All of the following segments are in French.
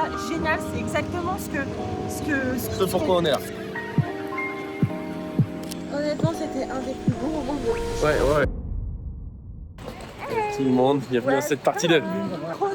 ça génial, c'est exactement Ce pourquoi on est là. Honnêtement, c'était un des plus beaux moments de... Ouais. Tout le monde, bienvenue dans cette partie 2.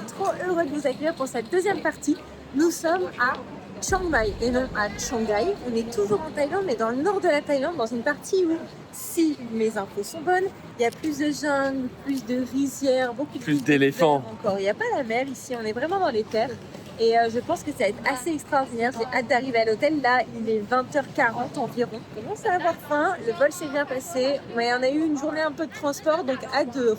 Trop heureux de vous accueillir pour cette deuxième partie. Nous sommes à Chiang Mai et non à Chiang Rai. On est toujours en Thaïlande, mais dans le nord de la Thaïlande, dans une partie où, si mes infos sont bonnes, il y a plus de jungle, plus de rizières, beaucoup Plus d'éléphants. encore. Il n'y a pas la mer ici, on est vraiment dans les terres. Et je pense que ça va être assez extraordinaire. J'ai hâte d'arriver à l'hôtel. Là, il est 20h40 environ. On commence à avoir faim. Le vol s'est bien passé. Mais on a eu une journée un peu de transport. Donc, hâte de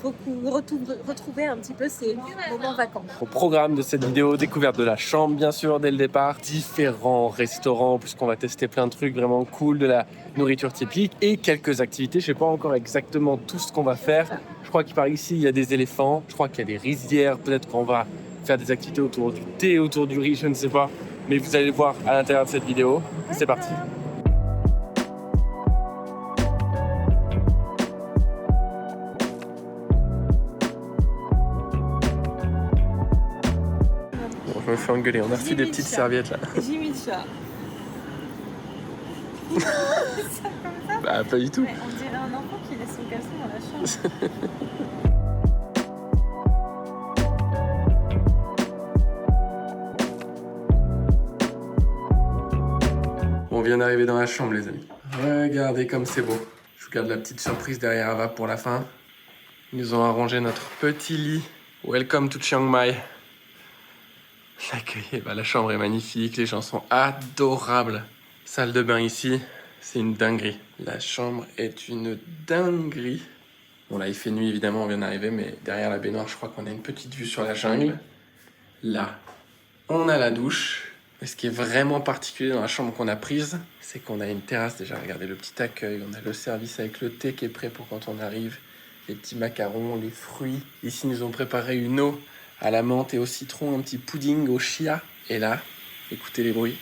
retrouver un petit peu ces moments vacances. Au programme de cette vidéo, découverte de la chambre, bien sûr, dès le départ. Différents restaurants, puisqu'on va tester plein de trucs vraiment cool, de la nourriture typique et quelques activités. Je ne sais pas encore exactement tout ce qu'on va faire. Je crois qu'il par ici, il y a des éléphants. Je crois qu'il y a des rizières. Peut-être qu'on va faire des activités autour du thé, autour du riz, je ne sais pas. Mais vous allez le voir à l'intérieur de cette vidéo. C'est parti. Bon, je me fais engueuler. On a reçu des petites serviettes là. J'ai mis le chat. Bah, pas du tout. Ouais, on dirait un enfant qui laisse son caleçon dans la chambre. On vient d'arriver dans la chambre, les amis. Regardez comme c'est beau. Je vous garde la petite surprise derrière Ava pour la fin. Ils nous ont arrangé notre petit lit. Welcome to Chiang Mai. L'accueil, la chambre est magnifique, les gens sont adorables. Salle de bain ici, c'est une dinguerie. La chambre est une dinguerie. Bon là, il fait nuit évidemment, on vient d'arriver, mais derrière la baignoire, je crois qu'on a une petite vue sur la jungle. Là, on a la douche. Et ce qui est vraiment particulier dans la chambre qu'on a prise, c'est qu'on a une terrasse déjà. Regardez le petit accueil, on a le service avec le thé qui est prêt pour quand on arrive, les petits macarons, les fruits. Ici, ils nous ont préparé une eau à la menthe et au citron, un petit pudding au chia. Et là, écoutez les bruits.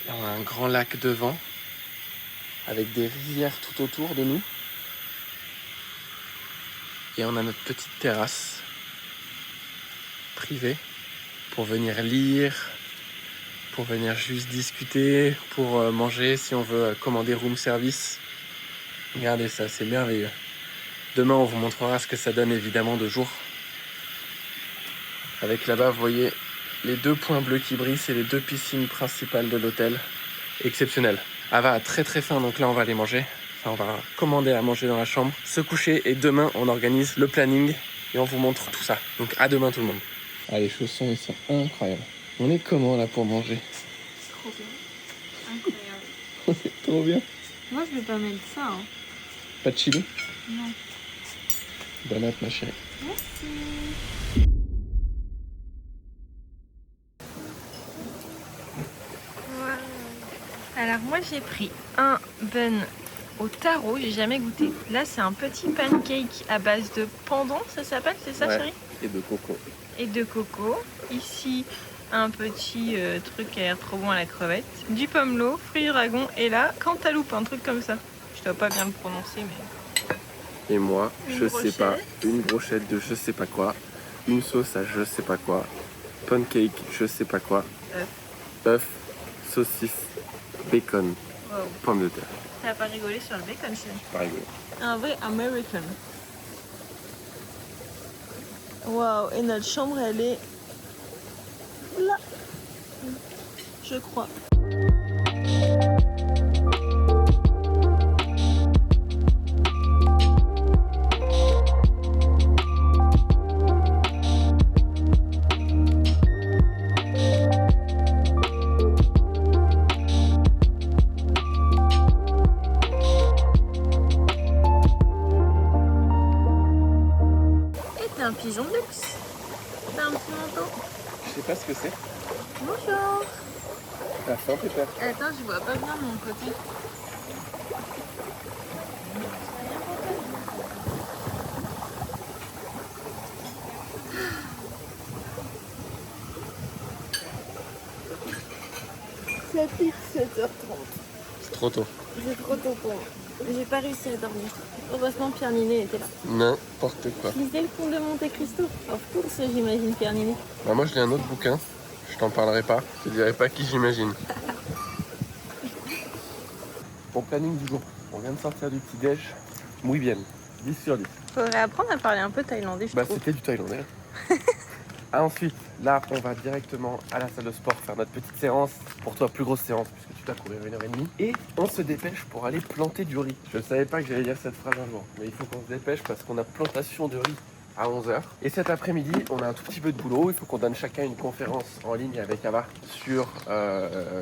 Là, on a un grand lac devant, avec des rizières tout autour de nous. Et on a notre petite terrasse privée pour venir lire, pour venir juste discuter, pour manger si on veut commander room service. Regardez ça, c'est merveilleux. Demain, on vous montrera ce que ça donne évidemment de jour. Avec là-bas, vous voyez les deux points bleus qui brillent, c'est les deux piscines principales de l'hôtel. Exceptionnel. Ava a très faim, donc là, on va aller manger. Enfin, on va commander à manger dans la chambre, se coucher et demain, on organise le planning et on vous montre tout ça. Donc à demain tout le monde. Ah, les chaussons, ils sont incroyables. On est comment là pour manger? Trop bien. Incroyable. On est trop bien. Moi, je vais pas mettre ça. Hein. Pas de chili? Non. Bonne app, ma chérie. Merci. Wow. Alors moi j'ai pris un bun au taro, j'ai jamais goûté. Là c'est un petit pancake à base de pendant, ça s'appelle, c'est ça, ouais, chérie? Et de coco. Et de coco. Ici un petit truc qui a l'air trop bon à la crevette. Du pomelo, fruits dragon et là cantaloupe, un truc comme ça. Je dois pas bien le prononcer mais... Et moi, je brochette. sais pas, une brochette de je sais pas quoi, une sauce à je sais pas quoi, pancake, je sais pas quoi, œuf, saucisse, bacon, wow, pommes de terre. T'as pas rigolé sur le bacon, chérie? Pas rigolo. Un vrai American. Waouh, et notre chambre elle est là, je crois. Un pigeon de luxe. T'as un petit manteau. Je sais pas ce que c'est. Bonjour. T'as faim, Pépère? Attends, je vois pas bien de mon côté. Ça pique 7h30. C'est trop tôt. C'est trop tôt pour moi. J'ai pas réussi à dormir. Heureusement, Pierre Ninet était là. N'importe quoi. Lisez le Comte de Monte Cristo. Of course, j'imagine Pierre Ninet. Bah moi je lis un autre bouquin, je t'en parlerai pas, je te dirai pas qui j'imagine. Bon planning du jour, on vient de sortir du petit-déj, muy bien, 10 sur 10. Faudrait apprendre à parler un peu thaïlandais, je trouve. C'était du thaïlandais. Ensuite, là on va directement à la salle de sport faire notre petite séance. Pour toi, plus grosse séance puisque tu dois courir 1h30. Et on se dépêche pour aller planter du riz. Je ne savais pas que j'allais dire cette phrase un jour, mais il faut qu'on se dépêche parce qu'on a plantation de riz à 11h. Et cet après-midi, on a un tout petit peu de boulot. Il faut qu'on donne chacun une conférence en ligne avec Ava sur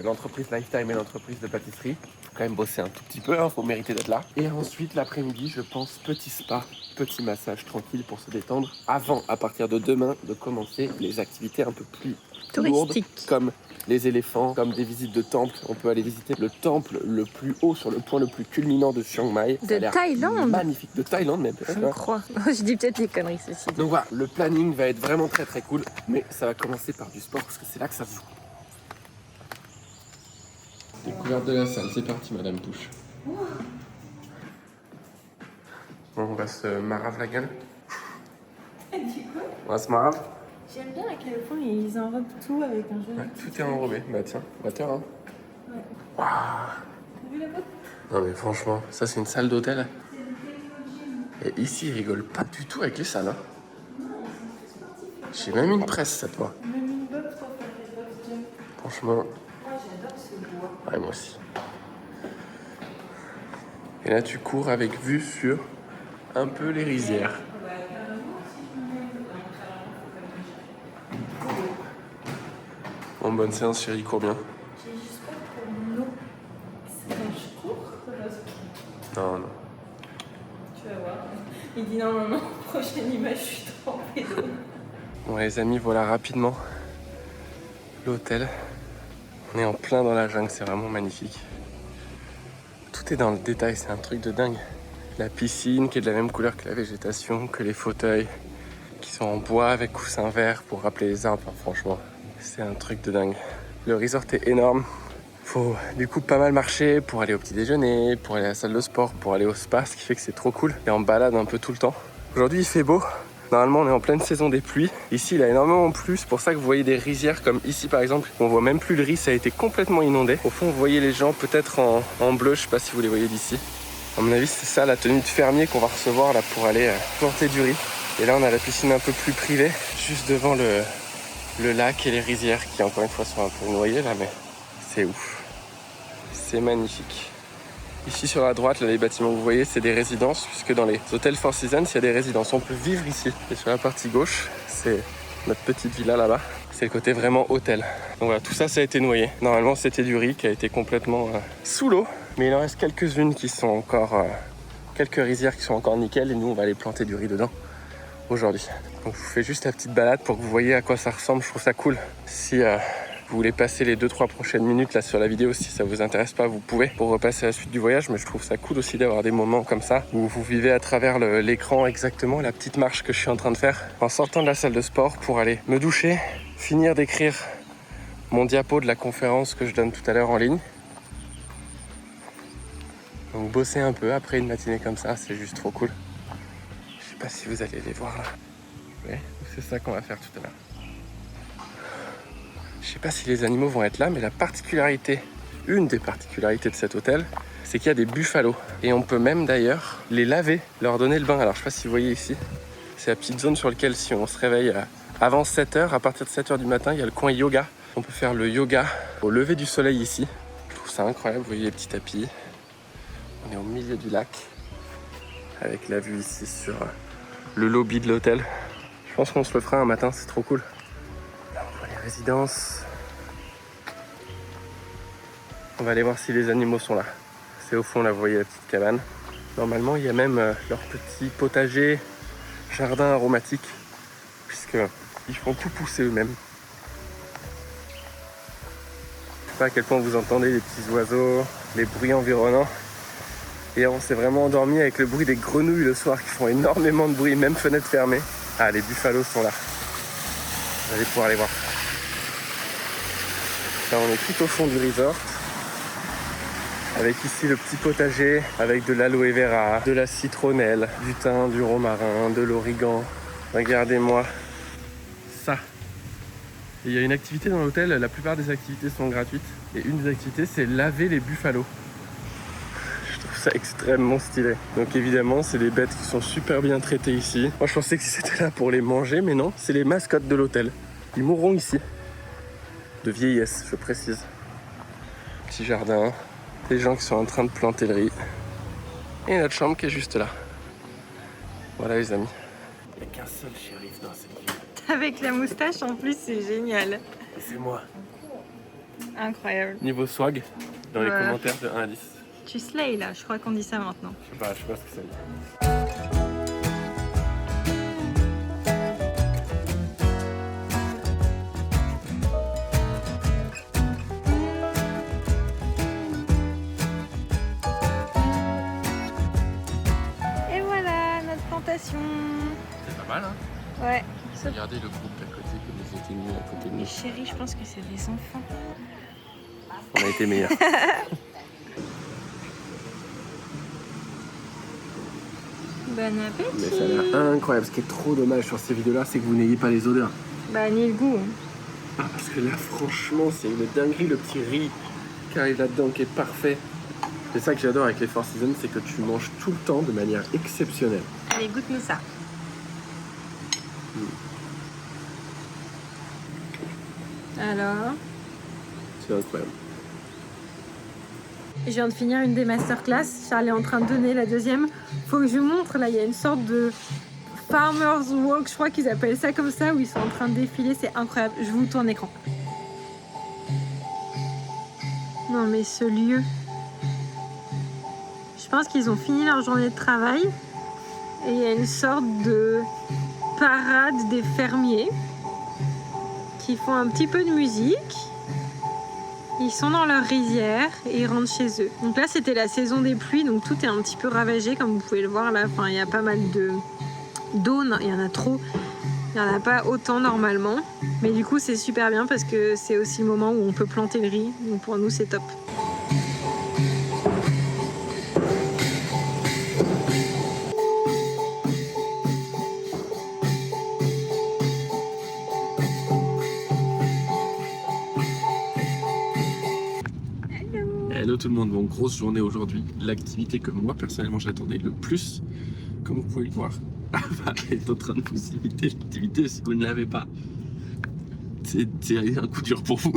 l'entreprise Lifetime et l'entreprise de pâtisserie. Quand même bosser un tout petit peu, faut mériter d'être là. Et ensuite, l'après-midi, je pense petit spa, petit massage tranquille pour se détendre. Avant, à partir de demain, de commencer les activités un peu plus lourdes, comme les éléphants, comme des visites de temples. On peut aller visiter le temple le plus haut, sur le point le plus culminant de Chiang Mai. De Thaïlande? Magnifique, de Thaïlande même. Je crois. Je dis peut-être des conneries, ceci dit. Donc voilà, le planning va être vraiment très très cool, mais ça va commencer par du sport parce que c'est là que ça se joue. Découverte de la salle, c'est parti Madame Touche. Bon, on va se marave la gueule. Du coup, On va se marave. j'aime bien à quel point ils enrobent tout avec un jeu. Ouais, tout est enrobé. Bah tiens, water hein. Ouais. Waouh. T'as vu la boîte? Non mais franchement, ça c'est une salle d'hôtel. Et ici, ils rigolent pas du tout avec les salles. Hein. J'ai même une presse cette fois. Même une box pour faire des box jump. Franchement. Moi j'adore ce bois. Ouais, moi aussi. Et là, tu cours avec vue sur un peu les rizières. Bon, bonne séance, chérie, cours bien. J'ai juste peur pour mon eau. C'est quand je cours. Non, non. Tu vas voir. Il dit non, prochaine image, je suis trempée d'eau. Bon, les amis, voilà rapidement l'hôtel. On est en plein dans la jungle, c'est vraiment magnifique. Tout est dans le détail, c'est un truc de dingue. La piscine qui est de la même couleur que la végétation, que les fauteuils qui sont en bois avec coussins verts pour rappeler les arbres. Enfin, franchement, c'est un truc de dingue. Le resort est énorme. Faut du coup pas mal marcher pour aller au petit déjeuner, pour aller à la salle de sport, pour aller au spa, ce qui fait que c'est trop cool. Et on balade un peu tout le temps. Aujourd'hui il fait beau. Normalement on est en pleine saison des pluies. Ici il a énormément plu, c'est pour ça que vous voyez des rizières comme ici par exemple. On voit même plus le riz, ça a été complètement inondé. Au fond vous voyez les gens peut-être en bleu, je sais pas si vous les voyez d'ici. À mon avis c'est ça la tenue de fermier qu'on va recevoir là pour aller planter du riz. Et là on a la piscine un peu plus privée, juste devant le lac et les rizières qui encore une fois sont un peu noyées là, mais c'est ouf. C'est magnifique. Ici sur la droite, là, les bâtiments que vous voyez, c'est des résidences, puisque dans les hôtels Four Seasons, il y a des résidences. On peut vivre ici. Et sur la partie gauche, c'est notre petite villa là-bas. C'est le côté vraiment hôtel. Donc voilà, tout ça, ça a été noyé. Normalement, c'était du riz qui a été complètement sous l'eau. Mais il en reste quelques-unes qui sont encore... quelques rizières qui sont encore nickel. Et nous, on va aller planter du riz dedans aujourd'hui. Donc je vous fais juste la petite balade pour que vous voyez à quoi ça ressemble. Je trouve ça cool. Si... vous voulez passer les 2-3 prochaines minutes là sur la vidéo, si ça vous intéresse pas, vous pouvez pour repasser à la suite du voyage, mais je trouve ça cool aussi d'avoir des moments comme ça où vous vivez à travers l'écran exactement la petite marche que je suis en train de faire en sortant de la salle de sport pour aller me doucher, finir d'écrire mon diapo de la conférence que je donne tout à l'heure en ligne. Donc bosser un peu après une matinée comme ça, c'est juste trop cool. Je sais pas si vous allez les voir là. Ouais, c'est ça qu'on va faire tout à l'heure. Je sais pas si les animaux vont être là, mais une des particularités de cet hôtel, c'est qu'il y a des buffalos. Et on peut même d'ailleurs les laver, leur donner le bain. Alors je sais pas si vous voyez ici, c'est la petite zone sur laquelle si on se réveille avant 7h, à partir de 7h du matin, il y a le coin yoga. On peut faire le yoga au lever du soleil ici. Je trouve ça incroyable, vous voyez les petits tapis. On est au milieu du lac, avec la vue ici sur le lobby de l'hôtel. Je pense qu'on se le fera un matin, c'est trop cool. Résidence. On va aller voir si les animaux sont là. C'est au fond là, vous voyez la petite cabane. Normalement il y a même leur petit potager, jardin aromatique, puisqu'ils font tout pousser eux-mêmes. Je sais pas à quel point vous entendez les petits oiseaux, les bruits environnants. Et on s'est vraiment endormi avec le bruit des grenouilles le soir qui font énormément de bruit, même fenêtre fermée. Ah, les buffalos sont là. Vous allez pouvoir les voir. Là on est tout au fond du resort. avec ici le petit potager, avec de l'aloe vera, de la citronnelle, du thym, du romarin, de l'origan. Regardez-moi ça. Et il y a une activité dans l'hôtel, la plupart des activités sont gratuites. Et une des activités, c'est laver les buffalos. Je trouve ça extrêmement stylé. Donc évidemment, c'est des bêtes qui sont super bien traitées ici. Moi, je pensais que c'était là pour les manger, mais non, c'est les mascottes de l'hôtel. Ils mourront ici. De vieillesse, je précise. Petit jardin, des gens qui sont en train de planter le riz. Et notre chambre qui est juste là. Voilà les amis. Il n'y a qu'un seul shérif dans cette ville. Avec la moustache en plus, c'est génial. C'est moi. Incroyable. Niveau swag, dans les Ouais. commentaires de 1 à 10. Tu slay là, je crois qu'on dit ça maintenant. Je sais pas ce que ça veut dire. Et voilà, notre plantation. C'est pas mal, hein. Ouais. Regardez le groupe d'à côté, comme ils étaient mis à côté de Mais nous. chérie, je pense que c'est des enfants. On a été meilleurs. Bon appétit. Mais ça a l'air incroyable. Ce qui est trop dommage sur ces vidéos-là, c'est que vous n'ayez pas les odeurs. Bah, ni le goût. Ah, parce que là, franchement, c'est une dinguerie, le petit riz qui arrive là-dedans, qui est parfait. C'est ça que j'adore avec les Four Seasons, c'est que tu manges tout le temps de manière exceptionnelle. Allez, goûte-nous ça. Alors, C'est incroyable. je viens de finir une des masterclass. Charles est en train de donner la deuxième. Faut que je vous montre. Là, il y a une sorte de farmer's walk, je crois qu'ils appellent ça comme ça, où ils sont en train de défiler. C'est incroyable. Je vous tourne l'écran. Non, mais ce lieu. Je pense qu'ils ont fini leur journée de travail. Et il y a une sorte de parade des fermiers qui font un petit peu de musique. Ils sont dans leur rizière et ils rentrent chez eux. Donc là, c'était la saison des pluies, donc tout est un petit peu ravagé, comme vous pouvez le voir là. Enfin, il y a pas mal d'eau, il y en a trop. Il n'y en a pas autant normalement. Mais du coup, c'est super bien parce que c'est aussi le moment où on peut planter le riz. Donc pour nous, c'est top. Hello tout le monde, bon, grosse journée aujourd'hui. L'activité que moi personnellement j'attendais le plus, comme vous pouvez le voir, Ava est en train de vous imiter l'activité si vous ne l'avez pas. C'est un coup dur pour vous.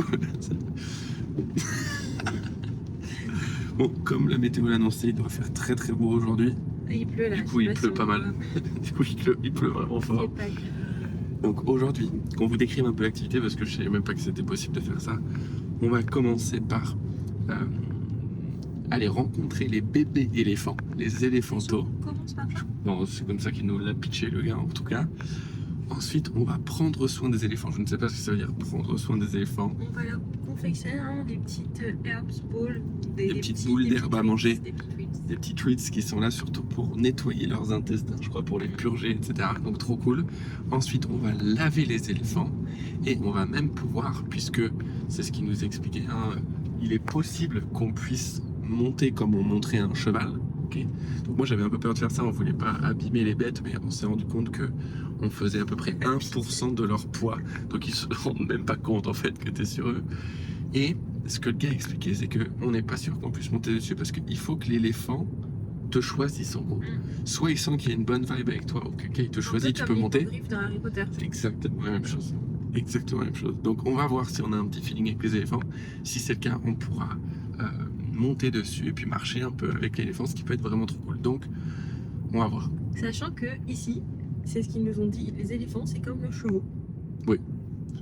Bon, comme la météo l'a annoncé, il doit faire très très beau aujourd'hui. Il pleut là. Du coup, il pleut pas mal. Du coup, il pleut vraiment fort. Donc aujourd'hui, qu'on vous décrive un peu l'activité, parce que je ne savais même pas que c'était possible de faire ça, on va commencer par aller rencontrer les bébés éléphants, les éléphantos. Commence par ça. Bon, c'est comme ça qu'il nous l'a pitché, le gars, en tout cas. Ensuite, on va prendre soin des éléphants. Je ne sais pas ce que ça veut dire, prendre soin des éléphants. On va leur confectionner des petites herbs bowls, Des petites boules d'herbe à manger. Des petits treats. Des petits treats qui sont là surtout pour nettoyer leurs intestins, je crois, pour les purger, etc. Donc trop cool. Ensuite, on va laver les éléphants et on va même pouvoir, puisque c'est ce qu'il nous expliquait, hein, il est possible qu'on puisse monter comme on monterait un cheval. Okay. Donc moi j'avais un peu peur de faire ça, on voulait pas abîmer les bêtes, mais on s'est rendu compte que on faisait à peu près 1% de leur poids. Donc ils se rendent même pas compte en fait que tu es sur eux. Et ce que le gars expliquait, c'est qu'on n'est pas sûr qu'on puisse monter dessus parce qu'il faut que l'éléphant te choisisse en gros. Soit il sent qu'il y a une bonne vibe avec toi, ok, il te choisit, tu peux monter. Dans Harry Potter. C'est exactement la même chose. Exactement la même chose. Donc on va voir si on a un petit feeling avec les éléphants. Si c'est le cas, on pourra monter dessus et puis marcher un peu avec l'éléphant, ce qui peut être vraiment trop cool. Donc on va voir. Sachant que ici, c'est ce qu'ils nous ont dit, les éléphants c'est comme le chevaux.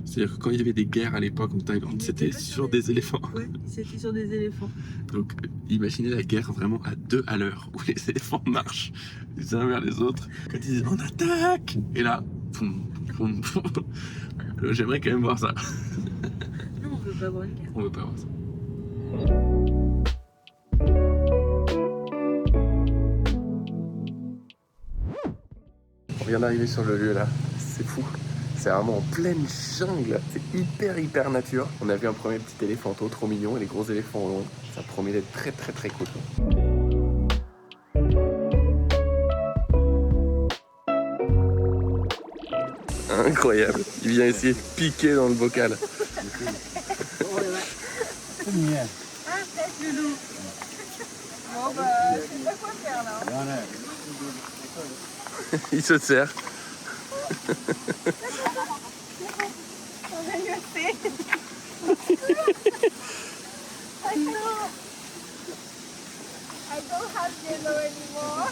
C'est-à-dire que quand il y avait des guerres à l'époque en Thaïlande, c'était sur des éléphants. Ouais, c'était sur des éléphants. Donc imaginez la guerre vraiment à 2 à l'heure, où les éléphants marchent les uns vers les autres. Quand ils disent on attaque, et là, poum, poum, poum. J'aimerais quand même voir ça. Non, on veut pas voir une guerre. On veut pas voir ça. On vient d'arriver sur le lieu là, c'est fou. C'est vraiment en pleine jungle. C'est hyper nature. On a vu un premier petit éléphanteau trop mignon et les gros éléphants au loin. Ça promet d'être très cool. Incroyable. Il vient essayer de piquer dans le bocal. Loulou. Bon bah, je sais pas quoi faire là. Il se sert. On va lui faire. I don't have yellow anymore.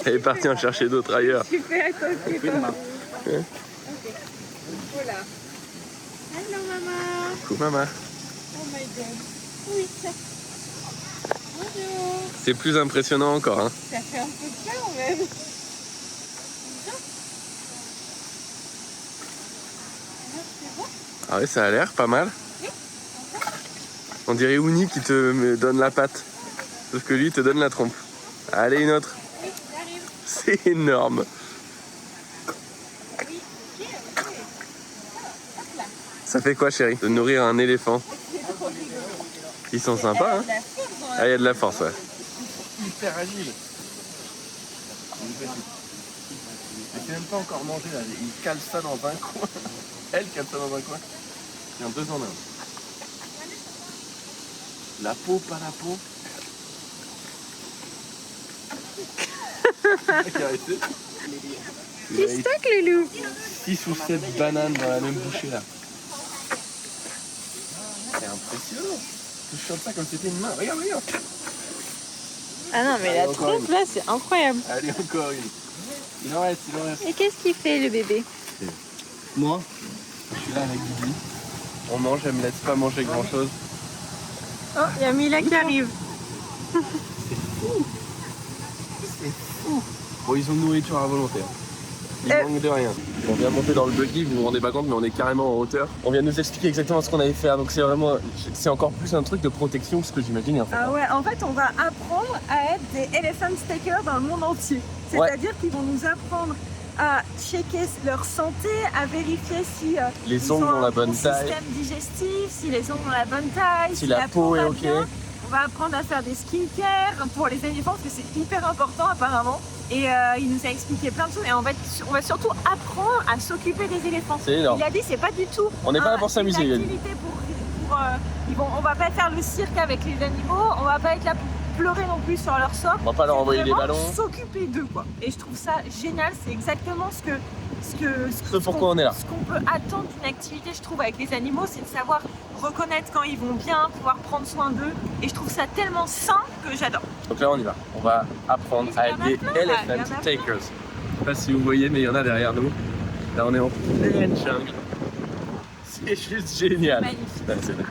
Elle est partie en chercher d'autres ailleurs. Tu fais à côté. Voilà. Hello maman. Coucou maman. Oh my god. Oui, ça. Bonjour. C'est plus impressionnant encore. Hein. Ça fait un peu peur même. C'est bon? Ah ouais, ça a l'air pas mal. On dirait Ouni qui te donne la patte. Sauf que lui, il te donne la trompe. Allez, une autre. Oui, j'arrive. C'est énorme. Oui, ok. Hop là. Ça fait quoi, chérie, de nourrir un éléphant? C'est trop rigolo. Ils sont sympas, hein? La force dans Ah, il y a de la force, ouais. Hyper agile. Elle fait même pas encore manger, là. Il cale ça dans un coin. Elle cale ça dans un coin. C'est un 2 en 1. La peau, pas la peau. Qui stock, Loulou? 6 ou 7 bananes dans la même bouchée, là. C'est impressionnant. Tu chopes ça comme si c'était une main. Regarde. Ah non, mais la Allez, encore trompe là, c'est incroyable. Allez, encore une. Il en reste. Et qu'est-ce qu'il fait le bébé? Moi, je suis là avec Guigui. On mange, elle me laisse pas manger grand chose. Oh, il y a Mila qui arrive. C'est fou. Bon, ils ont de nourriture à volonté. Il manque de rien. On vient monter dans le buggy, vous vous rendez pas compte, mais on est carrément en hauteur. On vient nous expliquer exactement ce qu'on avait fait. Donc c'est encore plus un truc de protection que ce que j'imaginais en fait. Ah ouais, en fait, on va apprendre à être des elephant takers dans le monde entier. C'est-à-dire qu'ils vont nous apprendre à checker leur santé, à vérifier si Les ils ongles ont ont la un bonne bon taille. système digestif, si les ongles ont la bonne taille, Si la peau est va ok. bien. On va apprendre à faire des skincare pour les éléphants parce que c'est hyper important apparemment. Et il nous a expliqué plein de choses et en fait on va surtout apprendre à s'occuper des éléphants. C'est énorme. Il a dit c'est pas du tout. On n'est pas là pour s'amuser, il a Une dit. activité on va pas faire le cirque avec les animaux, on va pas être là pour pleurer non plus sur leur sort. On va pas leur envoyer des Vraiment ballons. S'occuper d'eux quoi. Et je trouve ça génial, c'est exactement ce pourquoi on est là. Ce qu'on peut attendre d'une activité, je trouve, avec les animaux, c'est de savoir reconnaître quand ils vont bien, pouvoir prendre soin d'eux. Et je trouve ça tellement sain que j'adore. Donc là on y va. On va apprendre à être des elephant takers. Je sais pas si vous voyez, mais il y en a derrière nous. Là on est en pleine jungle. C'est juste génial. Magnifique. Là, c'est vrai.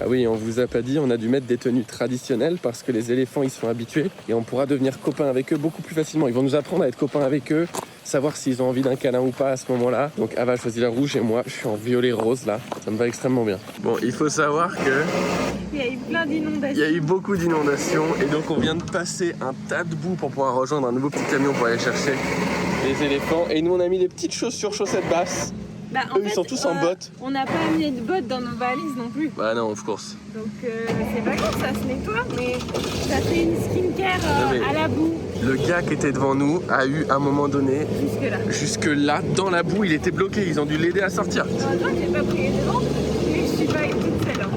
Ah oui, on vous a pas dit, on a dû mettre des tenues traditionnelles parce que les éléphants ils sont habitués et on pourra devenir copains avec eux beaucoup plus facilement. Ils vont nous apprendre à être copains avec eux, savoir s'ils ont envie d'un câlin ou pas à ce moment-là. Donc Ava a choisi la rouge et moi je suis en violet rose là, ça me va extrêmement bien. Bon, il faut savoir que Il y a eu plein d'inondations. il y a eu beaucoup d'inondations et donc on vient de passer un tas de boue pour pouvoir rejoindre un nouveau petit camion pour aller chercher les éléphants. Et nous on a mis des petites chaussures chaussettes basses. Bah, Eux ils sont tous en bottes. On n'a pas amené de bottes dans nos valises non plus. Bah non, of course. Donc c'est pas grave, ça se nettoie, mais ça fait une skincare mais- à la boue Le gars qui était devant nous a eu à un moment donné, jusque-là. jusque là, dans la boue, il était bloqué. Ils ont dû l'aider à sortir. Heureusement que j'ai pas pris devant, mais je suis pas avec toute seule. Hein.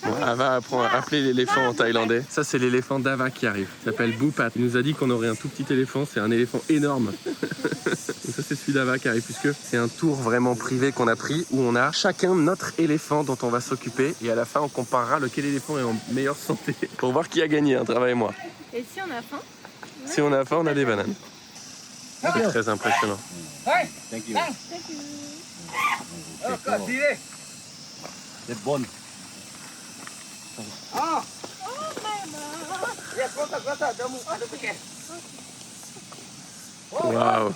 Bon, Ava apprend à appeler l'éléphant en thaïlandais. Ça, c'est l'éléphant d'Ava qui arrive. Il s'appelle Bupat. Il nous a dit qu'on aurait un tout petit éléphant. C'est un éléphant énorme. Donc ça, c'est celui d'Ava qui arrive, puisque c'est un tour vraiment privé qu'on a pris où on a chacun notre éléphant dont on va s'occuper. Et à la fin, on comparera lequel éléphant est en meilleure santé pour voir qui a gagné, hein, Trava et moi. Et si on a faim? Si on a faim, on a des bananes. C'est très impressionnant. Thank you. C'est bon. Waouh.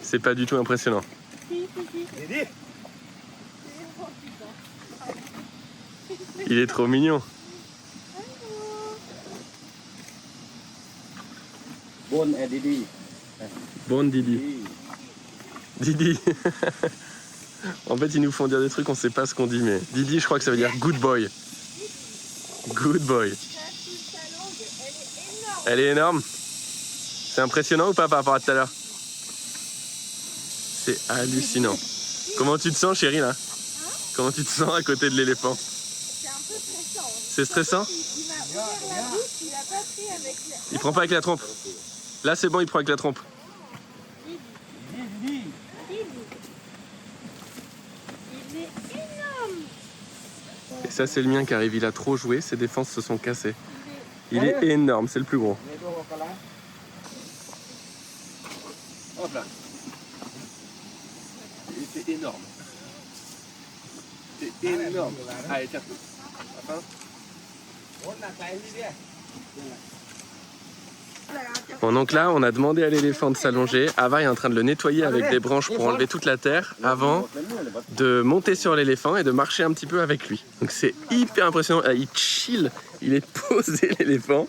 C'est pas du tout impressionnant. Il est trop mignon. Bon et Didi. Bon Didi. Didi. En fait, ils nous font dire des trucs, on sait pas ce qu'on dit, mais Didi, je crois que ça veut dire good boy. Good boy. Elle est énorme. C'est impressionnant ou pas par rapport à tout à l'heure? C'est hallucinant. Comment tu te sens, chérie, là? Comment tu te sens à côté de l'éléphant? C'est un peu stressant. C'est stressant? Il m'a ouvert la bouche, il a pas pris avec la... Il prend pas avec la trompe. Là, c'est bon, il prend avec la trompe. Didi. Il est énorme. Et ça, c'est le mien qui arrive. Il a trop joué, ses défenses se sont cassées. Il est énorme, c'est le plus gros. Hop là. C'est énorme. C'est énorme. Allez, tiens. Bon, donc là, on a demandé à l'éléphant de s'allonger. Ava est en train de le nettoyer avec des branches pour enlever toute la terre avant de monter sur l'éléphant et de marcher un petit peu avec lui. Donc c'est hyper impressionnant. Il chill, il est posé l'éléphant.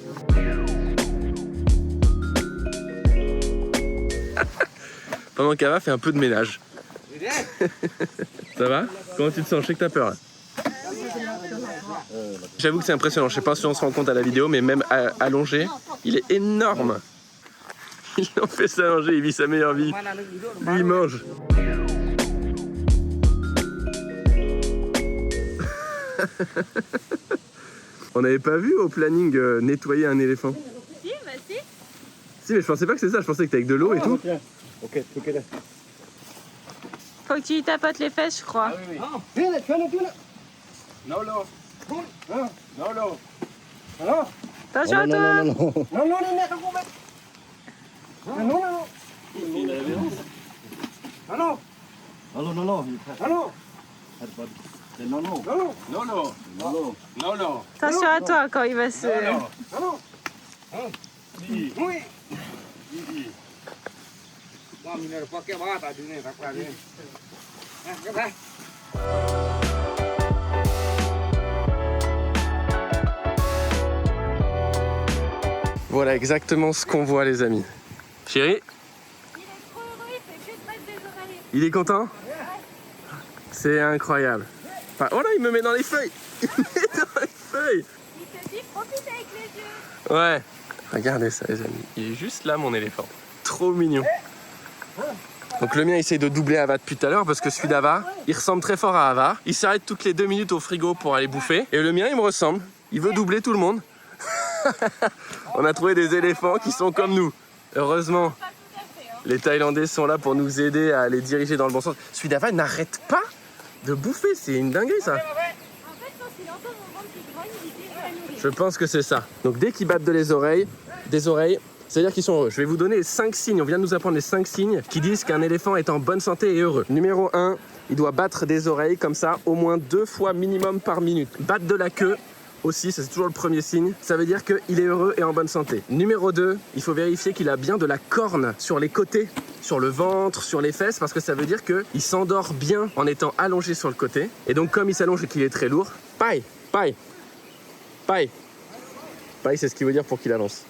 Pendant qu'Ava fait un peu de ménage. Ça va? Comment tu te sens? Je sais que t'as peur. Là. J'avoue que c'est impressionnant. Je sais pas si on se rend compte à la vidéo, mais même allongé, il est énorme. Ils l'ont fait s'allonger, il vit sa meilleure vie. Lui, il mange. On n'avait pas vu au planning nettoyer un éléphant. Si, bah si. Si, mais je pensais pas que c'est ça. Je pensais que t'es avec de l'eau et tout. Ok, ok. Faut que tu lui tapotes les fesses, je crois. Non, non. Non, non. Attention à toi. Attention à toi quand il va se... Voilà exactement ce qu'on voit, les amis. Chérie, Il est trop heureux, il fait que de battre des oreilles. il est content? C'est incroyable. Enfin, oh là, il me met dans les feuilles. Il me met dans les feuilles. Il te dit profite avec les yeux. Ouais. Regardez ça, les amis. Il est juste là, mon éléphant. Trop mignon. Donc le mien essaye de doubler Ava depuis tout à l'heure parce que celui d'Ava, il ressemble très fort à Ava. Il s'arrête toutes les 2 minutes au frigo pour aller bouffer. Et le mien, il me ressemble. Il veut doubler tout le monde. On a trouvé des éléphants qui sont comme nous. Heureusement, les Thaïlandais sont là pour nous aider à les diriger dans le bon sens. Celui d'Ava n'arrête pas de bouffer. C'est une dinguerie, ça. En fait, quand il entend mon ventre qui grogne, il dit je vais nourrir. Je pense que c'est ça. Donc dès qu'ils battent des oreilles, c'est-à-dire qu'ils sont heureux. Je vais vous donner les 5 signes, on vient de nous apprendre les 5 signes qui disent qu'un éléphant est en bonne santé et heureux. Numéro 1, il doit battre des oreilles comme ça au moins 2 fois minimum par minute. Battre de la queue aussi, c'est toujours le premier signe. Ça veut dire qu'il est heureux et en bonne santé. Numéro 2, il faut vérifier qu'il a bien de la corne sur les côtés, sur le ventre, sur les fesses, parce que ça veut dire qu'il s'endort bien en étant allongé sur le côté. Et donc comme il s'allonge et qu'il est très lourd, paille, paille, paille. Paille, c'est ce qu'il veut dire pour qu'il avance.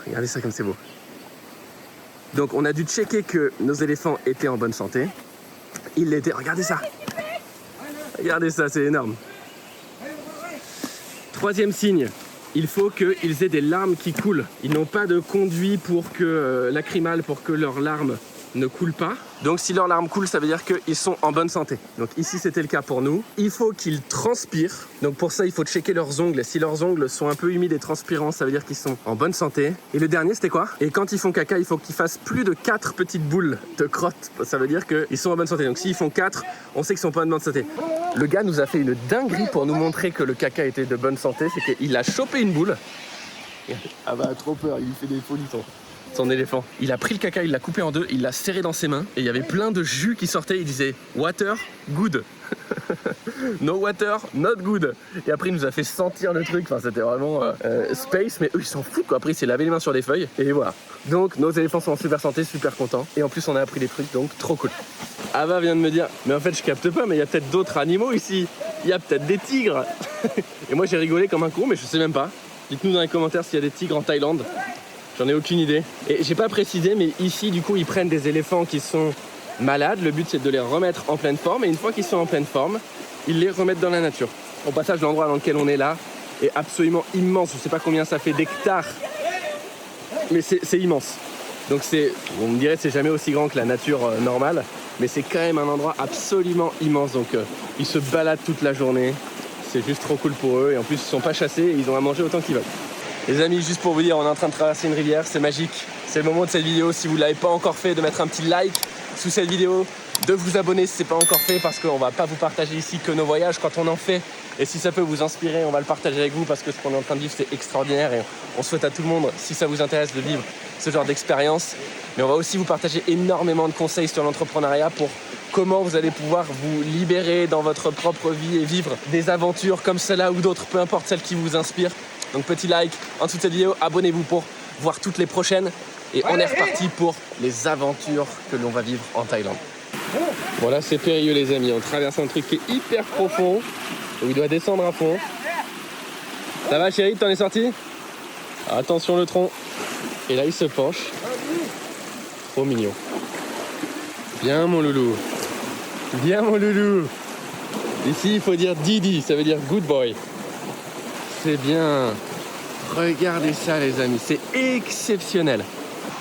Regardez ça comme c'est beau. Donc on a dû checker que nos éléphants étaient en bonne santé. Ils l'étaient. Regardez ça. Regardez ça, c'est énorme. Troisième signe, il faut qu'ils aient des larmes qui coulent. Ils n'ont pas de conduit pour que lacrymal pour que leurs larmes ne coulent pas. Donc si leurs larmes coulent, ça veut dire qu'ils sont en bonne santé. Donc ici c'était le cas pour nous. Il faut qu'ils transpirent. Donc pour ça il faut checker leurs ongles. Si leurs ongles sont un peu humides et transpirants, ça veut dire qu'ils sont en bonne santé. Et le dernier c'était quoi? Et quand ils font caca, il faut qu'ils fassent plus de 4 petites boules de crotte. Ça veut dire qu'ils sont en bonne santé. Donc s'ils font 4, on sait qu'ils sont pas en bonne santé. Le gars nous a fait une dinguerie pour nous montrer que le caca était de bonne santé. C'est qu'il a chopé une boule. Ah bah trop peur, il fait des folies son éléphant. Il a pris le caca, il l'a coupé en 2, il l'a serré dans ses mains et il y avait plein de jus qui sortaient. Il disait water, good. No water, not good. Et après il nous a fait sentir le truc. Enfin c'était vraiment space, mais eux ils s'en foutent quoi. Après il s'est lavé les mains sur les feuilles et voilà. Donc nos éléphants sont en super santé, super contents. Et en plus on a appris des trucs, donc trop cool. Ava vient de me dire, mais en fait je capte pas, mais il y a peut-être d'autres animaux ici. il y a peut-être des tigres. Et moi j'ai rigolé comme un con, mais je sais même pas. Dites-nous dans les commentaires s'il y a des tigres en Thaïlande. J'en ai aucune idée. Et j'ai pas précisé, mais ici du coup ils prennent des éléphants qui sont malades. Le but c'est de les remettre en pleine forme. Et une fois qu'ils sont en pleine forme, ils les remettent dans la nature. Au passage, l'endroit dans lequel on est là est absolument immense. Je sais pas combien ça fait d'hectares, mais c'est immense. Donc on me dirait que c'est jamais aussi grand que la nature normale, mais c'est quand même un endroit absolument immense. Donc ils se baladent toute la journée, c'est juste trop cool pour eux. Et en plus ils sont pas chassés et ils ont à manger autant qu'ils veulent. Les amis, juste pour vous dire, on est en train de traverser une rivière, c'est magique. C'est le moment de cette vidéo, si vous ne l'avez pas encore fait, de mettre un petit like sous cette vidéo, de vous abonner si ce n'est pas encore fait, parce qu'on ne va pas vous partager ici que nos voyages quand on en fait. Et si ça peut vous inspirer, on va le partager avec vous, parce que ce qu'on est en train de vivre, c'est extraordinaire. Et on souhaite à tout le monde, si ça vous intéresse, de vivre ce genre d'expérience. Mais on va aussi vous partager énormément de conseils sur l'entrepreneuriat pour comment vous allez pouvoir vous libérer dans votre propre vie et vivre des aventures comme celle-là ou d'autres, peu importe celle qui vous inspire. Donc petit like en dessous de cette vidéo, abonnez-vous pour voir toutes les prochaines. Et on est reparti pour les aventures que l'on va vivre en Thaïlande. Bon là c'est périlleux les amis, on traverse un truc qui est hyper profond, où il doit descendre à fond. Ça va chérie, t'en es sorti? Attention le tronc. Et là il se penche. Trop mignon. Bien mon loulou. Bien mon loulou. Ici il faut dire Didi, ça veut dire good boy. C'est bien. Regardez ça les amis, c'est exceptionnel.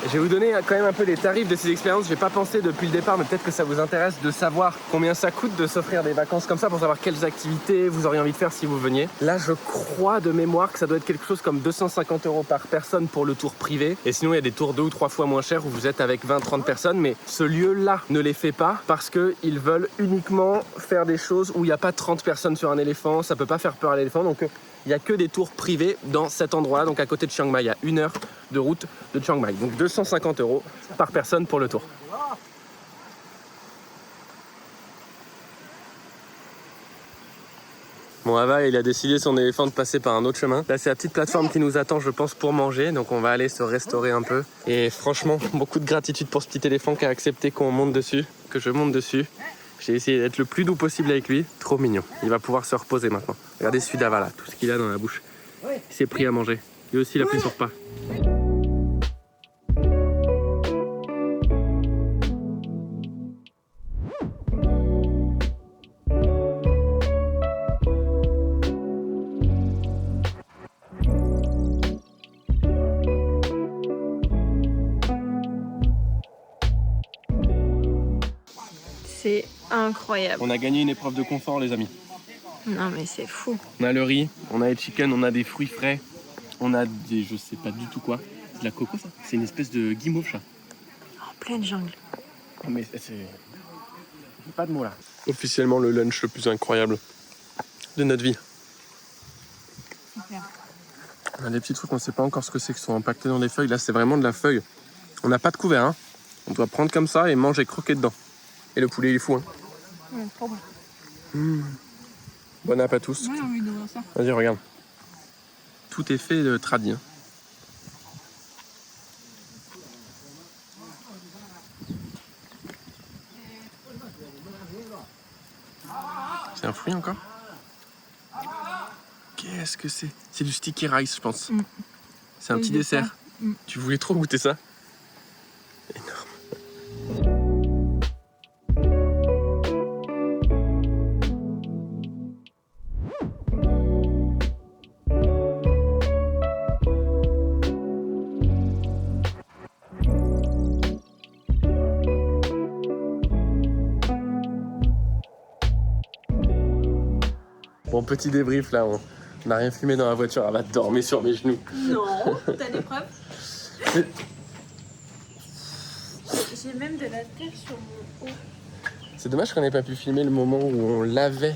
Je vais vous donner quand même un peu les tarifs de ces expériences. Je n'ai pas pensé depuis le départ, mais peut-être que ça vous intéresse de savoir combien ça coûte de s'offrir des vacances comme ça, pour savoir quelles activités vous auriez envie de faire si vous veniez. Là, je crois de mémoire que ça doit être quelque chose comme 250 € par personne pour le tour privé. Et sinon, il y a des tours 2 ou 3 fois moins chers où vous êtes avec 20-30 personnes. Mais ce lieu-là ne les fait pas parce qu'ils veulent uniquement faire des choses où il n'y a pas 30 personnes sur un éléphant. Ça ne peut pas faire peur à l'éléphant. Donc, il n'y a que des tours privés dans cet endroit, donc à côté de Chiang Mai, à 1 heure de route de Chiang Mai. Donc 250 € par personne pour le tour. Bon, Ava, il a décidé son éléphant de passer par un autre chemin. Là, c'est la petite plateforme qui nous attend, je pense, pour manger. Donc on va aller se restaurer un peu. Et franchement, beaucoup de gratitude pour ce petit éléphant qui a accepté qu'on monte dessus, que je monte dessus. J'ai essayé d'être le plus doux possible avec lui. Trop mignon. Il va pouvoir se reposer maintenant. Regardez celui d'Ava là, tout ce qu'il a dans la bouche. Il s'est pris à manger. Lui aussi, il a pris son repas. C'est incroyable. On a gagné une épreuve de confort, les amis. Non mais c'est fou. On a le riz, on a les chicken, on a des fruits frais, on a des, je sais pas du tout quoi. C'est de la coco, ça? C'est une espèce de guimauve, ça. En pleine jungle. Oh, mais c'est... pas de mots là. Officiellement le lunch le plus incroyable de notre vie. Super. On a des petits trucs, on sait pas encore ce que c'est, qui sont empaquetés dans des feuilles. Là, c'est vraiment de la feuille. On n'a pas de couvert, hein. On doit prendre comme ça et manger croquer dedans. Et le poulet, il est fou, hein. Trop bon. Bon appétit à tous. Moi j'ai envie de voir ça. Vas-y, regarde. Tout est fait de tradi. Hein. C'est un fruit encore? Qu'est-ce que c'est? C'est du sticky rice, je pense. C'est un petit dessert. Tu voulais trop goûter ça? Énorme. Bon, petit débrief là, on n'a rien filmé dans la voiture, elle va dormir sur mes genoux. Non, t'as des preuves? J'ai même de la terre sur mon haut. C'est dommage qu'on n'ait pas pu filmer le moment où on lavait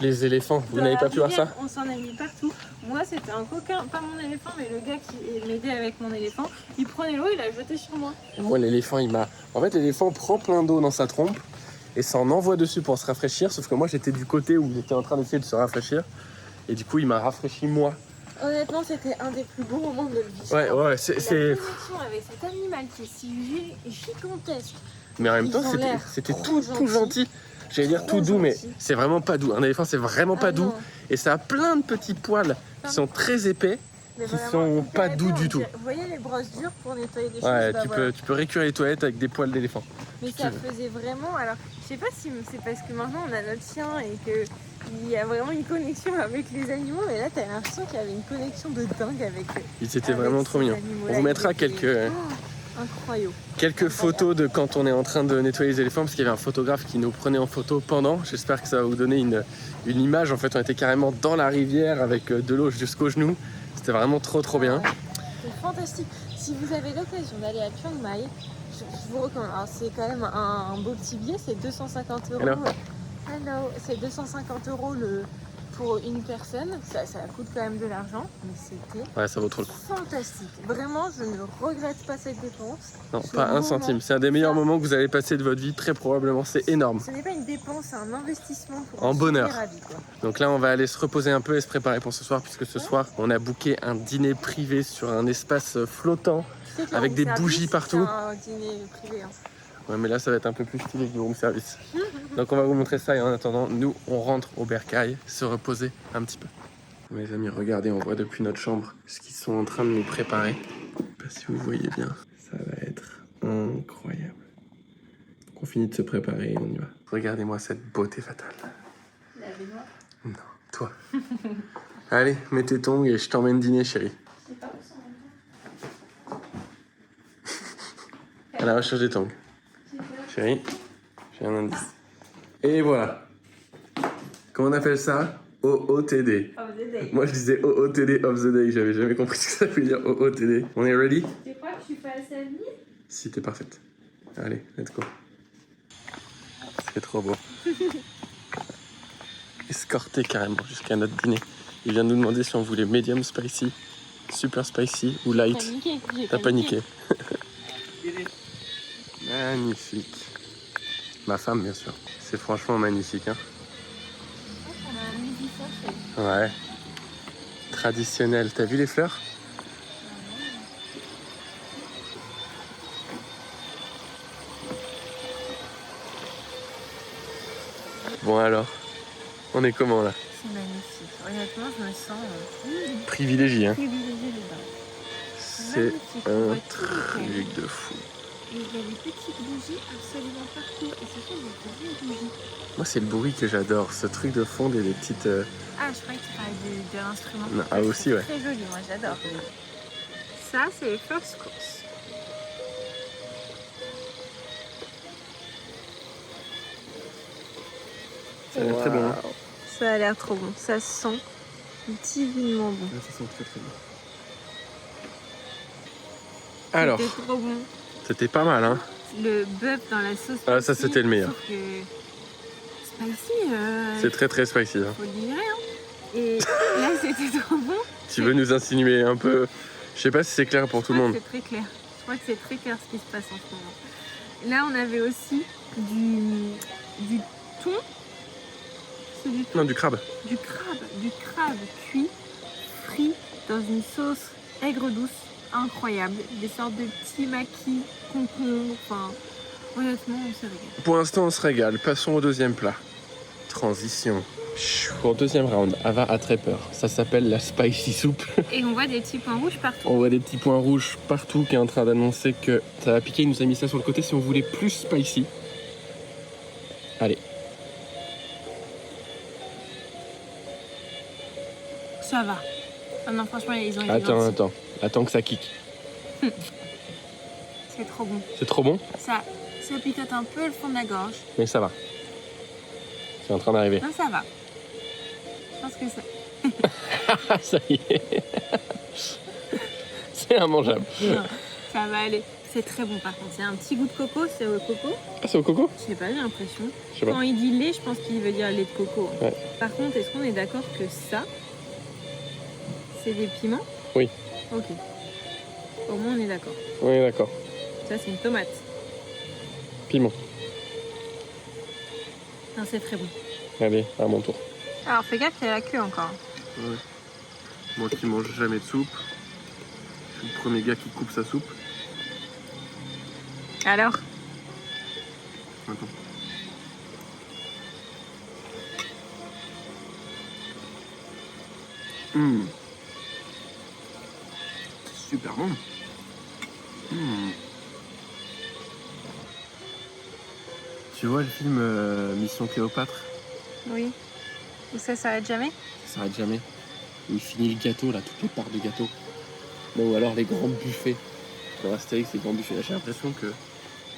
les éléphants. Vous n'avez pas pu voir ça? On s'en a mis partout. Moi, c'était un coquin, pas mon éléphant, mais le gars qui m'aidait avec mon éléphant. Il prenait l'eau, il l'a jeté sur moi. Moi, l'éléphant, il m'a... En fait, l'éléphant prend plein d'eau dans sa trompe et s'en envoie dessus pour se rafraîchir. Sauf que moi, j'étais du côté où il était en train d'essayer de se rafraîchir. Et du coup, il m'a rafraîchi moi. Honnêtement, c'était un des plus beaux moments de notre vie. Ouais, c'est... La connexion avec cet animal qui est si gigantesque. Mais en même temps, Ils ont l'air c'était trop tout gentil. J'allais dire tout doux, mais c'est vraiment pas doux. Un éléphant, c'est vraiment pas doux. non. Et ça a plein de petits poils qui sont très épais. Mais Qui vraiment sont hyper pas épais, doux on du tout. dirait- Vous voyez les brosses dures pour nettoyer des choses Ouais, bah voilà. tu peux récurer les toilettes avec des poils d'éléphant. Mais ça faisait vraiment. Alors, je sais pas si c'est parce que maintenant on a notre chien et qu'il y a vraiment une connexion avec les animaux, mais là t'as l'impression qu'il y avait une connexion de dingue avec eux. Ils étaient vraiment trop mignons. On vous mettra quelques photos de quand on est en train de nettoyer les éléphants, parce qu'il y avait un photographe qui nous prenait en photo pendant. J'espère que ça va vous donner une image. En fait, on était carrément dans la rivière avec de l'eau jusqu'aux genoux. C'était vraiment trop bien. C'est fantastique. Si vous avez l'occasion d'aller à Chiang Mai, je vous recommande. Alors, c'est quand même un beau petit billet, c'est 250 €. Hello. C'est 250 € pour une personne. Ça coûte quand même de l'argent, mais c'était Ça vaut trop le coup. fantastique. Vraiment, je ne regrette pas cette dépense. Non, pas un centime. C'est un des meilleurs moments que vous allez passer de votre vie, très probablement. C'est énorme. Ce n'est pas une dépense, c'est un investissement pour En bonheur. la vie, quoi. Donc là, on va aller se reposer un peu et se préparer pour ce soir, puisque ce soir, on a booké un dîner privé sur un espace flottant. Tu sais que Avec le des room bougies service, partout. C'est un dîner privé. Hein. Ouais, mais là, ça va être un peu plus stylé que du room service. Donc on va vous montrer ça et en attendant, nous, on rentre au bercail, se reposer un petit peu. Mes amis, regardez, on voit depuis notre chambre ce qu'ils sont en train de nous préparer. Je sais pas si vous voyez bien, ça va être incroyable. Donc on finit de se préparer et on y va. Regardez-moi cette beauté fatale. La baignoire. Non, toi. Allez, mets tes tongs et je t'emmène dîner, chérie. C'est pas où ça, À la recherche des tongs. Chérie, j'ai un indice. Et voilà. Comment on appelle ça? OOTD. Moi je disais OOTD of the day, j'avais jamais compris ce que ça veut dire OOTD. On est ready? Tu crois que je suis pas assez habillée? Si, t'es parfaite. Allez, let's go. C'est trop beau. Escorté carrément jusqu'à notre dîner. Il vient de nous demander si on voulait medium spicy, super spicy ou light. T'as paniqué. Magnifique. Ma femme, bien sûr. C'est franchement magnifique. Hein. Ouais. Traditionnel. T'as vu les fleurs? Bon alors, on est comment là? C'est magnifique. Honnêtement, je me sens Privilégié, hein? privilégiée dedans. C'est un truc de fou. Et il y a des petites bougies absolument partout. Et ce sont des petites bougies. Moi, c'est le bruit que j'adore. Ce truc de fond et des petites... Ah, je croyais que tu parlais de l'instrument. Non, ah, aussi, ouais. C'est très joli, moi j'adore. Ça, c'est les first course. Ça a l'air très bon. Hein. Ça a l'air trop bon. Ça sent divinement bon. Ça sent très très bon. Alors, C'était trop bon. c'était pas mal, hein? Le bœuf dans la sauce. Ah, ça, c'était le meilleur. Sauf que spicy, C'est très très spicy. Hein. faut le digérer. Hein. Et là, c'était trop bon. Tu veux nous insinuer un peu? Je sais pas si c'est clair pour tout le monde. C'est très clair. Je crois que c'est très clair ce qui se passe en ce moment. Là, on avait aussi du thon. C'est du thon. Non, du crabe. Du crabe cuit, frit dans une sauce aigre douce, incroyable. Des sortes de petits maquis, concombres, enfin, honnêtement, on s'est régalé. Pour l'instant, on se régale. Passons au deuxième plat. Transition. Pour le deuxième round, Ava a très peur. Ça s'appelle la spicy soup. Et on voit des petits points rouges partout. On voit des petits points rouges partout qui est en train d'annoncer que ça va piquer. Il nous a mis ça sur le côté si on voulait plus spicy. Allez. Ça va. Ah non, franchement, ils ont été Attends, gentils. attends que ça kick. C'est trop bon. C'est trop bon, Ça picote un peu le fond de la gorge. mais ça va. C'est en train d'arriver. Non, ça va. Je pense que ça... Ça y est. C'est immangeable. Non, ça va aller. C'est très bon par contre. Il y a un petit goût de coco, c'est au coco. Ah, c'est au coco? Je sais pas, j'ai l'impression. Je sais pas. Quand il dit lait, je pense qu'il veut dire lait de coco. Ouais. Par contre, est-ce qu'on est d'accord que ça, c'est des piments? Oui. Ok. Au moins, on est d'accord. Oui, d'accord. Ça, c'est une tomate. Piment. Non, c'est très bon. Allez, à mon tour. Alors, fais gaffe, il y a la queue encore. Ouais. Moi qui mange jamais de soupe, je suis le premier gars qui coupe sa soupe. Alors? Attends. Super bon. Tu vois le film Mission Cléopâtre? Oui. Ou ça s'arrête jamais? Ça s'arrête jamais. Il finit le gâteau, là, toutes les parts de gâteau. Bon, ou alors les grands buffets. Dans Astérix, les grands buffets. Là, j'ai l'impression que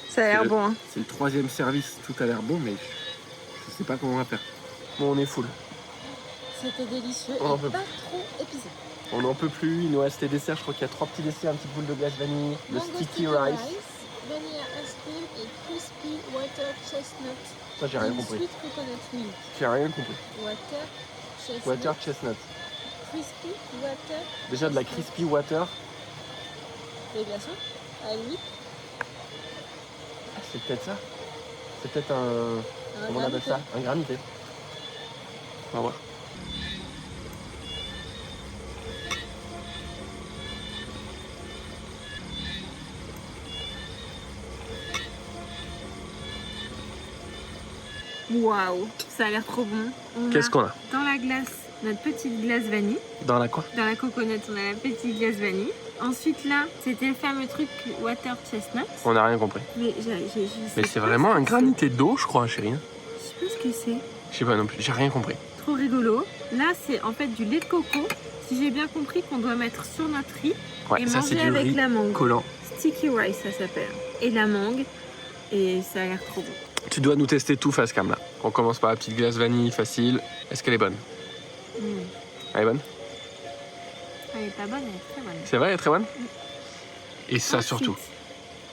Ça a l'air bon, hein. c'est le 3e service. Tout a l'air bon, mais je sais pas comment on va faire. Bon, on est full. C'était délicieux On en et peut pas trop épicé. On n'en peut plus. Il nous reste les desserts. Je crois qu'il y a 3 petits desserts, un petit boule de glace vanille, le sticky rice. Vanilla ice cream et crispy water chestnut. Ça, j'ai rien compris. Sweet coconut milk. J'ai rien compris. Water chestnut. Water chestnut. Crispy water. Déjà de la crispy water. Les glaçons à la limite. Ah, c'est peut-être ça. C'est peut-être un. Comment on appelle ça? Un granité. On va voir. Waouh, ça a l'air trop bon. Qu'est-ce qu'on a? Dans la glace, notre petite glace vanille. Dans la quoi? Dans la coconut, on a la petite glace vanille. Ensuite là, c'était le fameux truc water chestnut. On n'a rien compris. Mais Mais c'est vraiment un granité d'eau, je crois, chérie. Je sais pas ce que c'est. Je sais pas non plus, j'ai rien compris. Trop rigolo. Là, c'est en fait du lait de coco. Si j'ai bien compris, qu'on doit mettre sur notre riz Ouais, et ça c'est manger du avec riz la mangue. collant. Sticky rice, ça s'appelle. Et la mangue. Et ça a l'air trop bon. Tu dois nous tester tout face cam là. On commence par la petite glace vanille facile. Est-ce qu'elle est bonne? Elle est bonne? Elle est pas bonne, elle est très bonne. C'est vrai, elle est très bonne? Et ça Ensuite, surtout.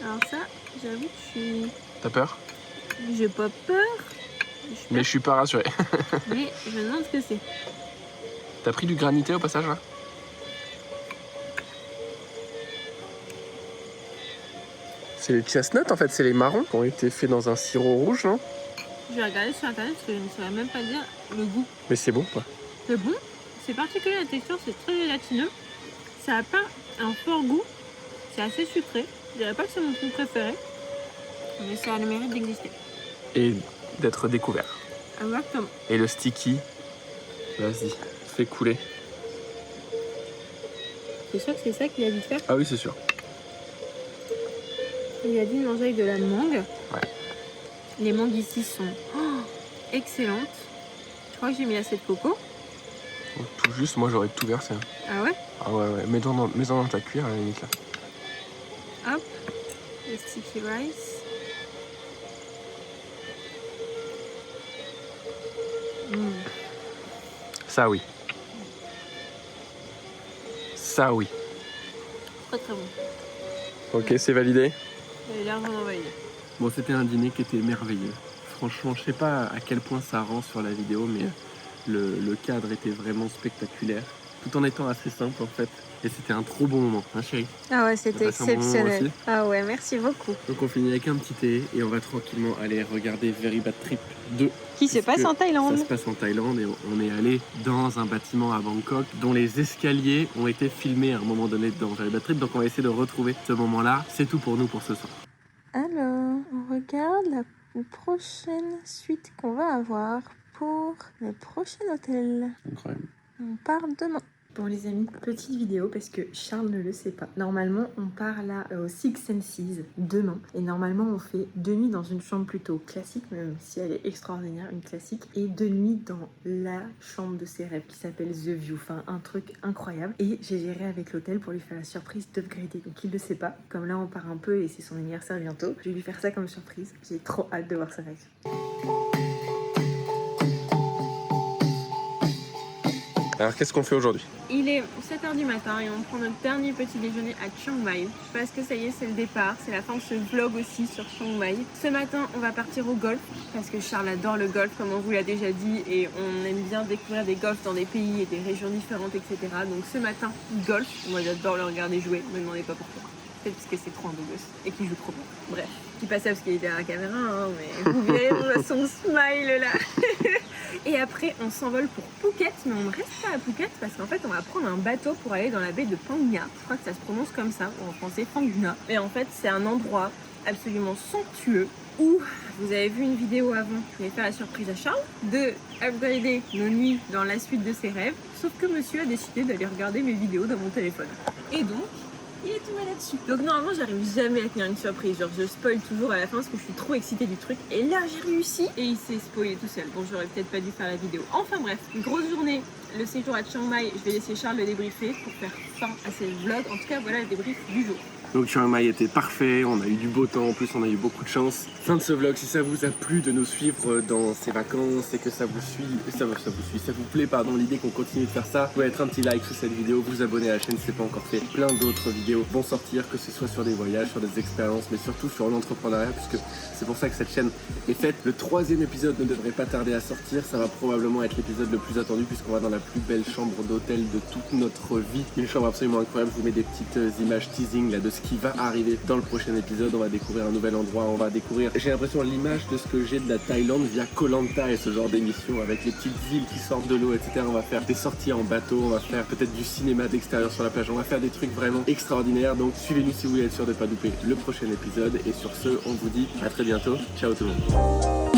alors ça, j'avoue que je suis... T'as peur? J'ai pas peur. Mais je suis pas rassuré. Mais je me demande ce que c'est. T'as pris du granité au passage là? C'est les chestnuts en fait, c'est les marrons qui ont été faits dans un sirop rouge, non? Je vais regarder sur internet parce que je ne saurais même pas dire le goût. Mais c'est bon quoi. C'est bon, c'est particulier, la texture, c'est très gélatineux. Ça n'a pas un fort goût, c'est assez sucré. Je dirais pas que c'est mon truc préféré, mais ça a le mérite d'exister. Et d'être découvert. Exactement. Et le sticky, vas-y, fais couler. C'est sûr que c'est ça qu'il a dit de faire. Ah oui, c'est sûr. Il a dit de manger avec de la mangue. Ouais. Les mangues ici sont excellentes. Je crois que j'ai mis assez de coco. Tout juste, moi j'aurais tout versé. Ah ouais? Ah ouais, mets-en dans ta cuillère à la limite là. Hop, le sticky rice. Ça oui. Ça oui. Très très bon. Ok, c'est validé. Il est largement validé. Bon, c'était un dîner qui était merveilleux. Franchement, je sais pas à quel point ça rend sur la vidéo, mais le cadre était vraiment spectaculaire. Tout en étant assez simple en fait. Et c'était un trop bon moment, hein chérie? Ah ouais, c'était T'as passé un bon moment exceptionnel. aussi? Ah ouais, merci beaucoup. Donc on finit avec un petit thé et on va tranquillement aller regarder Very Bad Trip 2. Qui se passe en Thaïlande? Ça se passe en Thaïlande et on est allé dans un bâtiment à Bangkok dont les escaliers ont été filmés à un moment donné dans Very Bad Trip. Donc on va essayer de retrouver ce moment-là. C'est tout pour nous pour ce soir. Alors, on regarde la prochaine suite qu'on va avoir pour le prochain hôtel. Incroyable. On part demain. Bon les amis, petite vidéo parce que Charles ne le sait pas. Normalement, on part là au Six Senses demain. Et normalement, on fait 2 nuits dans une chambre plutôt classique, même si elle est extraordinaire, une classique. Et 2 nuits dans la chambre de ses rêves qui s'appelle The View. Enfin, un truc incroyable. Et j'ai géré avec l'hôtel pour lui faire la surprise d'upgrader. Donc il ne le sait pas. Comme là, on part un peu et c'est son anniversaire bientôt. Je vais lui faire ça comme surprise. J'ai trop hâte de voir sa réaction. Alors qu'est-ce qu'on fait aujourd'hui? Il est 7h du matin et on prend notre dernier petit déjeuner à Chiang Mai parce que ça y est, c'est le départ, c'est la fin de ce vlog aussi sur Chiang Mai. Ce matin, on va partir au golf parce que Charles adore le golf comme on vous l'a déjà dit et on aime bien découvrir des golfs dans des pays et des régions différentes, etc. Donc ce matin, golf, moi j'adore le regarder jouer, ne me demandez pas pourquoi. Peut-être parce que c'est trop un beau gosse et qu'il joue trop bien. Bref, qui passe ça parce qu'il est derrière la caméra, hein, mais vous verrez son smile là. Et après, on s'envole pour Phuket, mais on ne reste pas à Phuket parce qu'en fait, on va prendre un bateau pour aller dans la baie de Phang Nga. Je crois que ça se prononce comme ça, ou en français Phang Nga. Et en fait, c'est un endroit absolument somptueux où vous avez vu une vidéo avant, je vais faire la surprise à Charles, de upgrader nos nuits dans la suite de ses rêves, sauf que monsieur a décidé d'aller regarder mes vidéos dans mon téléphone. Et donc, il est tombé là-dessus. Donc normalement, j'arrive jamais à tenir une surprise, genre je spoil toujours à la fin parce que je suis trop excitée du truc. Et là, j'ai réussi et il s'est spoilé tout seul. Bon, j'aurais peut-être pas dû faire la vidéo. Enfin bref, une grosse journée, le séjour à Chiang Mai, je vais laisser Charles le débriefer pour faire fin à ces vlogs. En tout cas, voilà le débrief du jour. Donc Chiang Mai était parfait, on a eu du beau temps, en plus on a eu beaucoup de chance. Fin de ce vlog, si ça vous a plu de nous suivre dans ces vacances et que ça vous plaît, l'idée qu'on continue de faire ça, vous pouvez mettre un petit like sous cette vidéo, vous abonner à la chaîne si c'est pas encore fait. Plein d'autres vidéos vont sortir, que ce soit sur des voyages, sur des expériences, mais surtout sur l'entrepreneuriat, puisque c'est pour ça que cette chaîne est faite. Le 3e épisode ne devrait pas tarder à sortir, ça va probablement être l'épisode le plus attendu puisqu'on va dans la plus belle chambre d'hôtel de toute notre vie. Une chambre absolument incroyable, je vous mets des petites images teasing là de ce qui va arriver dans le prochain épisode. On va découvrir un nouvel endroit, on va découvrir, j'ai l'impression, l'image de ce que j'ai de la Thaïlande via Koh Lanta et ce genre d'émission avec les petites îles qui sortent de l'eau, etc. On va faire des sorties en bateau, on va faire peut-être du cinéma d'extérieur sur la plage, on va faire des trucs vraiment extraordinaires. Donc suivez-nous si vous voulez être sûr de ne pas louper le prochain épisode et sur ce, on vous dit à très bientôt. Ciao tout le monde.